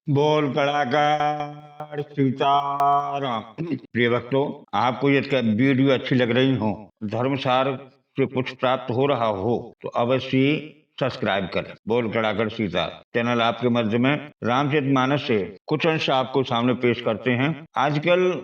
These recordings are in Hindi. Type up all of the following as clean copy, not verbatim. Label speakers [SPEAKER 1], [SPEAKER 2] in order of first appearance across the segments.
[SPEAKER 1] बोल कलाकार सीताराम। प्रिय भक्तों, आपको यदि वीडियो अच्छी लग रही हो, धर्मसार से कुछ प्राप्त हो रहा हो तो अवश्य सब्सक्राइब करें। बोल कलाकार सीता चैनल आपके मध्य में रामचरितमानस से कुछ अंश आपको सामने पेश करते हैं। आजकल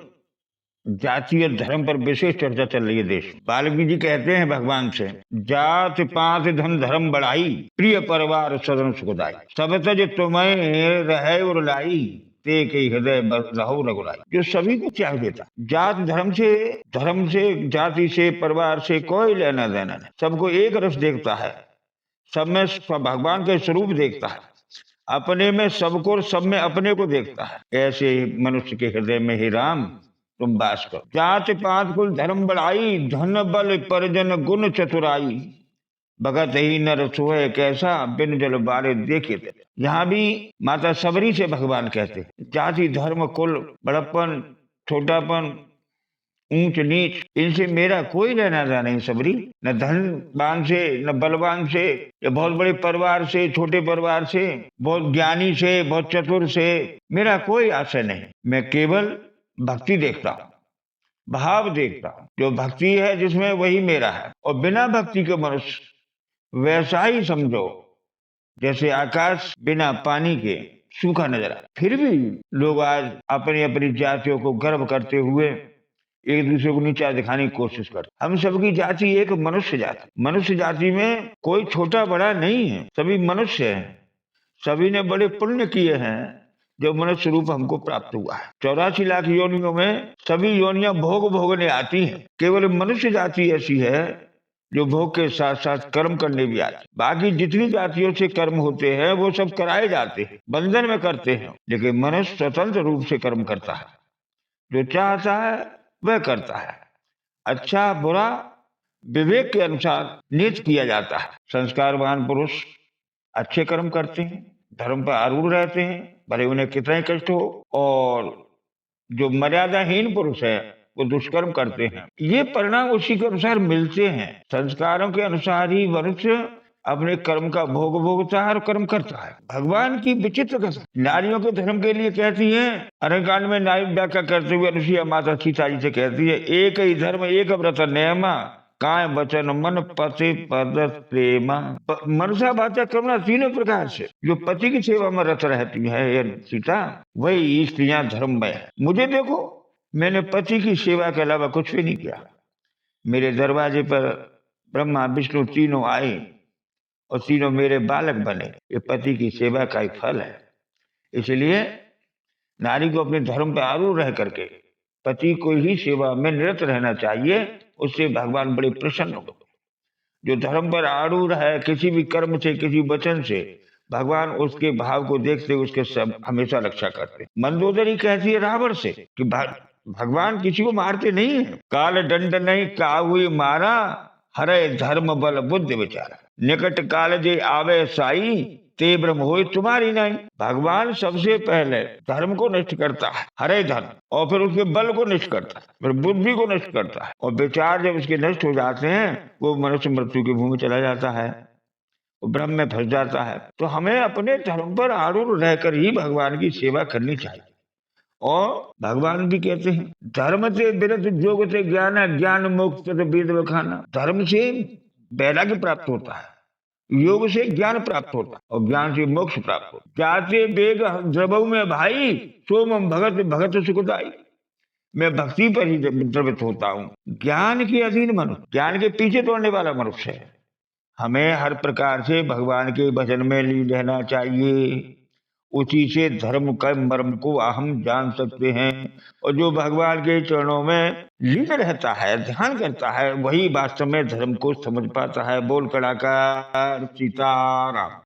[SPEAKER 1] जाति और धर्म पर विशेष चर्चा चल रही है देश में। वाल्मीकि जी कहते हैं भगवान से, जात पात धन धर्म बढ़ाई, प्रिय परिवार सदन सुखदाई, सब तज तुम्हें रहे और लाई, ते के हृदय रहो रघुराई। जो सभी को त्याग देता, जात धर्म से जाति से परिवार से कोई लेना देना नहीं, सबको एक रस देखता है, सब में भगवान के स्वरूप देखता है, अपने में सबको और सब में अपने को देखता है। ऐसे मनुष्य के हृदय में ही राम तुम बास करो। जात पात कुल धर्म बढ़ाई, धन बल परिजन गुण चतुराई, भगत ही नर सोए कैसा, बिन जल बारे देखे। यहाँ भी माता सबरी से भगवान कहते, जाति धर्म कुल बड़प्पन छोटापन ऊंच नीच इनसे मेरा कोई लेना देना नहीं सबरी, न धनवान से न बलवान से, या बहुत बड़े परिवार से छोटे परिवार से, बहुत ज्ञानी से बहुत चतुर से, मेरा कोई आशय नहीं। मैं केवल भक्ति देखता हूँ, भाव देखता हूँ। जो भक्ति है जिसमें वही मेरा है, और बिना भक्ति के मनुष्य वैसा ही समझो जैसे आकाश बिना पानी के सूखा नजर आए। फिर भी लोग आज अपनी अपनी जातियों को गर्व करते हुए एक दूसरे को नीचा दिखाने की कोशिश करते। हम सबकी जाति एक मनुष्य जाति, मनुष्य जाति में कोई छोटा बड़ा नहीं है, सभी मनुष्य हैं, सभी ने बड़े पुण्य किए हैं जो मनुष्य रूप हमको प्राप्त हुआ है। 84 लाख योनियों में सभी योनियां भोग भोगने आती हैं, केवल मनुष्य जाति ऐसी है जो भोग के साथ साथ कर्म करने भी आती। बाकी जितनी जातियों से कर्म होते हैं वो सब कराए जाते हैं, बंधन में करते हैं, लेकिन मनुष्य स्वतंत्र रूप से कर्म करता है, जो चाहता है वह करता है। अच्छा बुरा विवेक के अनुसार नियत किया जाता है। संस्कारवान पुरुष अच्छे कर्म करते हैं, धर्म पर आरूढ़ रहते हैं, भले उन्हें कितना ही कष्ट हो, और जो मर्यादाहीन पुरुष है वो दुष्कर्म करते हैं। ये परिणाम उसी के अनुसार मिलते हैं। संस्कारों के अनुसार ही मनुष्य अपने कर्म का भोग भोगता है और कर्म करता है। भगवान की विचित्र कथा नारियों के धर्म के लिए कहती है। अरण्यकांड में नारी व्याख्या करते हुए अनुसुईया माता सीता जी से कहती है, एक ही धर्म एक व्रत नेमा, काय वचन मन पति पद प्रेमा। मनसा वाचा कर्मणा तीनों प्रकार से जो पति की सेवा में रत रहती है ये सीता, वही स्त्रियां धर्म में है। मुझे देखो, मैंने पति की सेवा के अलावा कुछ भी नहीं किया। मेरे दरवाजे पर ब्रह्मा विष्णु तीनों आए और तीनों मेरे बालक बने, ये पति की सेवा का एक फल है। इसलिए नारी को अपने धर्म पर आरूढ़ रह करके पति को ही सेवा में निरत रहना चाहिए, उससे भगवान बड़े प्रसन्न होते। जो धर्म पर आरूढ़ है किसी भी कर्म से किसी वचन से, भगवान उसके भाव को देखते उसके सब हमेशा रक्षा करते। मंदोदरी कहती है रावण से कि भगवान किसी को मारते नहीं है, काल दंड नहीं काहुई मारा, हरे धर्म बल बुद्धि विचारा, निकट काल जे आवे साई, ते ब्रह्म होय तुम्हारी नहीं। भगवान सबसे पहले धर्म को नष्ट करता है, हरे धर्म, और फिर उसके बल को नष्ट करता है, फिर बुद्धि को नष्ट करता है, और विचार जब उसके नष्ट हो जाते हैं वो मनुष्य मृत्यु की भूमि चला जाता है, वो ब्रह्म में फंस जाता है। तो हमें अपने धर्म पर आरूढ़ रहकर ही भगवान की सेवा करनी चाहिए। और भगवान भी कहते हैं, धर्म से विरत योग से ज्ञान, ज्ञान मोक्ष वेद बखाना। धर्म से वैराग्य प्राप्त होता है, योग से ज्ञान प्राप्त होता है, और ज्ञान से मोक्ष प्राप्त होता है। जाते वेग द्रवऊ में भाई, सोम भगत भगत सुखदाई। मैं भक्ति पर ही द्रवित होता हूँ। ज्ञान के अधीन मनुष्य, ज्ञान के पीछे दौड़ने वाला मनुष्य है। हमें हर प्रकार से भगवान के भजन में लीन रहना चाहिए, उसी से धर्म का मर्म को हम जान सकते हैं। और जो भगवान के चरणों में लीन रहता है, ध्यान करता है, वही वास्तव में धर्म को समझ पाता है। बोल कलाकार सीताराम।